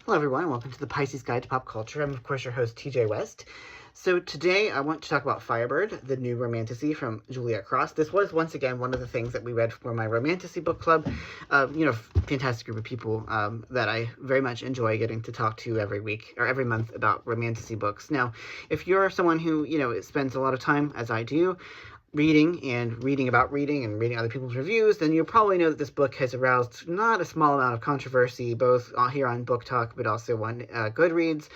Hello everyone, and welcome to the Pisces Guide to Pop Culture. I'm of course your host TJ West. So today I want to talk about Firebird, the new romantasy from Juliette Cross. This was once again one of the things that we read for my romantasy book club. Fantastic group of people that I very much enjoy getting to talk to every week or every month about romantasy books. Now, if you're someone who, spends a lot of time, as I do, reading about reading and reading other people's reviews, then you'll probably know that this book has aroused not a small amount of controversy, both here on Book Talk, but also on Goodreads.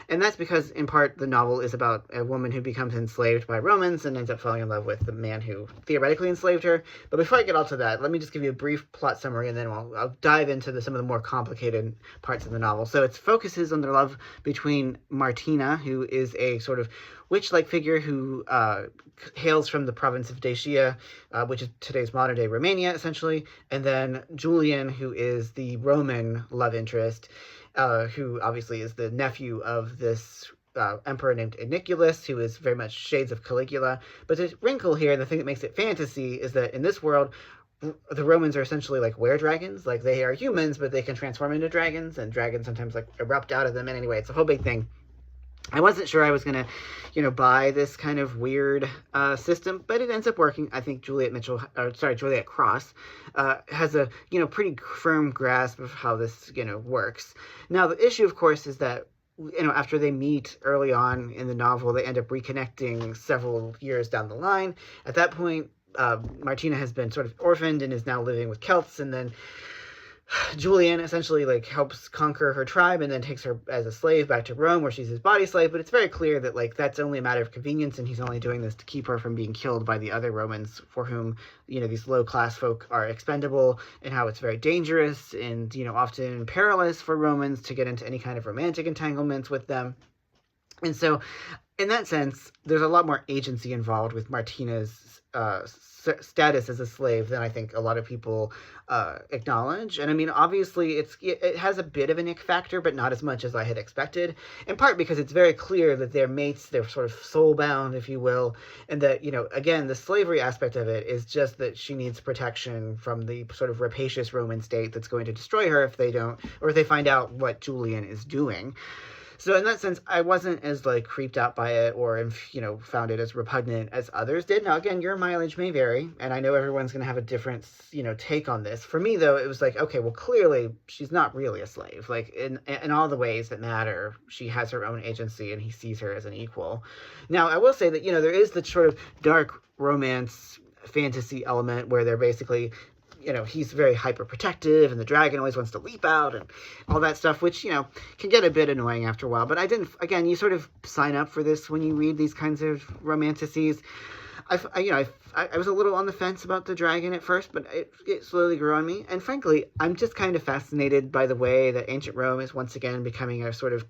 And that's because, in part, the novel is about a woman who becomes enslaved by Romans and ends up falling in love with the man who theoretically enslaved her. But before I get all to that, let me just give you a brief plot summary, and then I'll dive into some of the more complicated parts of the novel. So it focuses on the love between Martina, who is a sort of witch-like figure who hails from the province of Dacia, which is today's modern-day Romania, essentially, and then Julian, who is the Roman love interest, who obviously is the nephew of this emperor named Iniculus, who is very much shades of Caligula. But the wrinkle here, and the thing that makes it fantasy, is that in this world, the Romans are essentially like were-dragons. Like, they are humans, but they can transform into dragons, and dragons sometimes like erupt out of them. And anyway, it's a whole big thing. I wasn't sure I was going to, buy this kind of weird system, but it ends up working. I think Juliette Cross has a, pretty firm grasp of how this, works. Now, the issue, of course, is that, after they meet early on in the novel, they end up reconnecting several years down the line. At that point, Martina has been sort of orphaned and is now living with Celts, and then Julian essentially helps conquer her tribe and then takes her as a slave back to Rome, where she's his body slave. But it's very clear that that's only a matter of convenience, and he's only doing this to keep her from being killed by the other Romans, for whom these low class folk are expendable, and how it's very dangerous and often perilous for Romans to get into any kind of romantic entanglements with them. And so, in that sense, there's a lot more agency involved with Martina's status as a slave than I think a lot of people acknowledge. And I mean, obviously, it has a bit of an ick factor, but not as much as I had expected, in part because it's very clear that they're mates, they're sort of soul-bound, if you will, and that, again, the slavery aspect of it is just that she needs protection from the sort of rapacious Roman state that's going to destroy her if they find out what Julian is doing. So in that sense, I wasn't as creeped out by it or, found it as repugnant as others did. Now, again, your mileage may vary, and I know everyone's going to have a different, take on this. For me, though, it was okay, well, clearly she's not really a slave. In all the ways that matter, she has her own agency, and he sees her as an equal. Now, I will say that, there is the sort of dark romance fantasy element where they're basically, he's very hyper protective, and the dragon always wants to leap out and all that stuff, which, can get a bit annoying after a while. But you sort of sign up for this when you read these kinds of romantasies. I was a little on the fence about the dragon at first, but it slowly grew on me. And frankly, I'm just kind of fascinated by the way that ancient Rome is once again becoming a sort of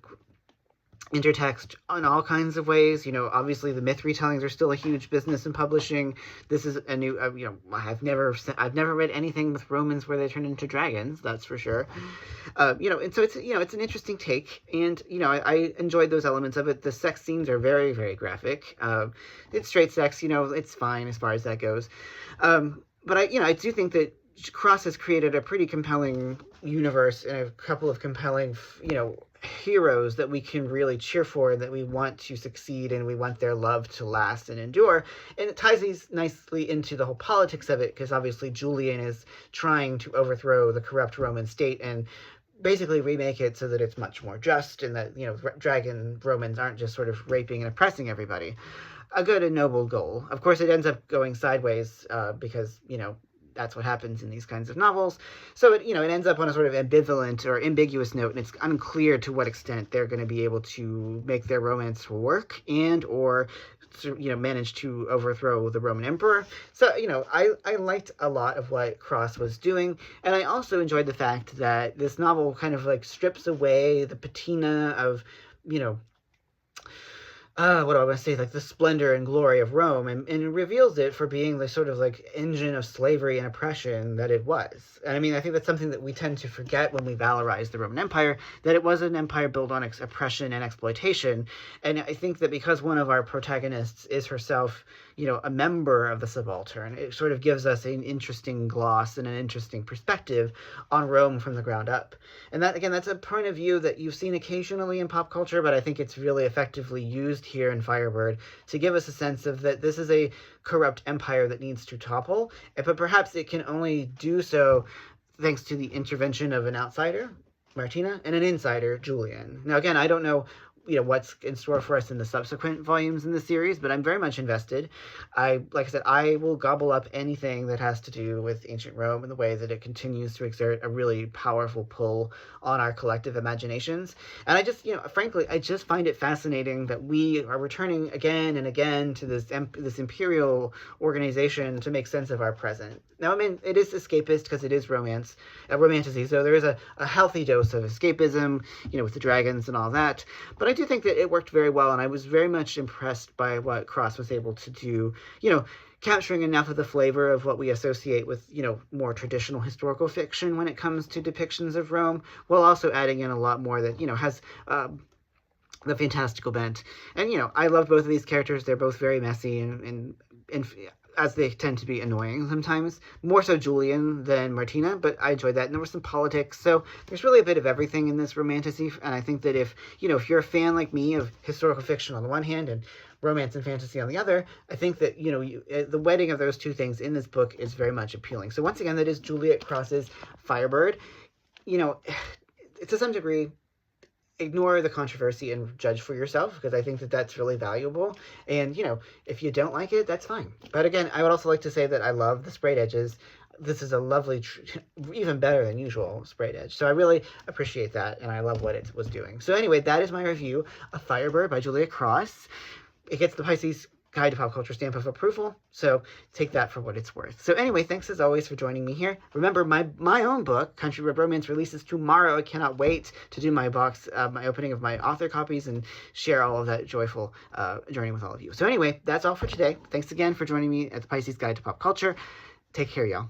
intertext in all kinds of ways. Obviously the myth retellings are still a huge business in publishing. This is a new, I've never read anything with Romans where they turn into dragons, that's for sure. And so it's an interesting take, and, I enjoyed those elements of it. The sex scenes are very, very graphic. It's straight sex, it's fine as far as that goes. But I do think that Cross has created a pretty compelling universe and a couple of compelling, heroes that we can really cheer for and that we want to succeed and we want their love to last and endure. And it ties these nicely into the whole politics of it, because obviously Julian is trying to overthrow the corrupt Roman state and basically remake it so that it's much more just, and that, dragon Romans aren't just sort of raping and oppressing everybody. A good and noble goal. Of course, it ends up going sideways because, that's what happens in these kinds of novels. So it ends up on a sort of ambivalent or ambiguous note, and it's unclear to what extent they're going to be able to make their romance work or manage to overthrow the Roman emperor. So, I liked a lot of what Cross was doing, and I also enjoyed the fact that this novel kind of strips away the patina of, what do I want to say, the splendor and glory of Rome, and reveals it for being the sort of engine of slavery and oppression that it was. And I mean, I think that's something that we tend to forget when we valorize the Roman Empire, that it was an empire built on oppression and exploitation. And I think that because one of our protagonists is herself, a member of the subaltern. It sort of gives us an interesting gloss and an interesting perspective on Rome from the ground up. And that, again, that's a point of view that you've seen occasionally in pop culture, but I think it's really effectively used here in Firebird to give us a sense of that this is a corrupt empire that needs to topple, but perhaps it can only do so thanks to the intervention of an outsider, Martina, and an insider, Julian. Now, again, I don't know what's in store for us in the subsequent volumes in the series, but I'm very much invested. Like I said, I will gobble up anything that has to do with ancient Rome and the way that it continues to exert a really powerful pull on our collective imaginations. And I just, frankly, I just find it fascinating that we are returning again and again to this imperial organization to make sense of our present. Now, I mean, it is escapist because it is romantasy, so there is a healthy dose of escapism, with the dragons and all that. But I do think that it worked very well, and I was very much impressed by what Cross was able to do, capturing enough of the flavor of what we associate with, more traditional historical fiction when it comes to depictions of Rome, while also adding in a lot more that, has the fantastical bent. And, I love both of these characters. They're both very messy and as they tend to be annoying sometimes. More so Julian than Martina, but I enjoyed that. And there was some politics. So there's really a bit of everything in this romantasy. And I think that if you're a fan like me of historical fiction on the one hand and romance and fantasy on the other, I think that, the wedding of those two things in this book is very much appealing. So once again, that is Juliette Cross's Firebird. To some degree, ignore the controversy and judge for yourself, because I think that that's really valuable. And, if you don't like it, that's fine. But again, I would also like to say that I love the sprayed edges. This is a lovely, even better than usual sprayed edge. So I really appreciate that, and I love what it was doing. So anyway, that is my review of Firebird by Juliette Cross. It gets the Pisces Guide to Pop Culture stamp of approval, so take that for what it's worth. So anyway, thanks as always for joining me here. Remember, my own book, Country Road Romance, releases tomorrow. I cannot wait to do my my opening of my author copies and share all of that joyful journey with all of you. So anyway, that's all for today. Thanks again for joining me at the Pisces Guide to Pop Culture. Take care, y'all.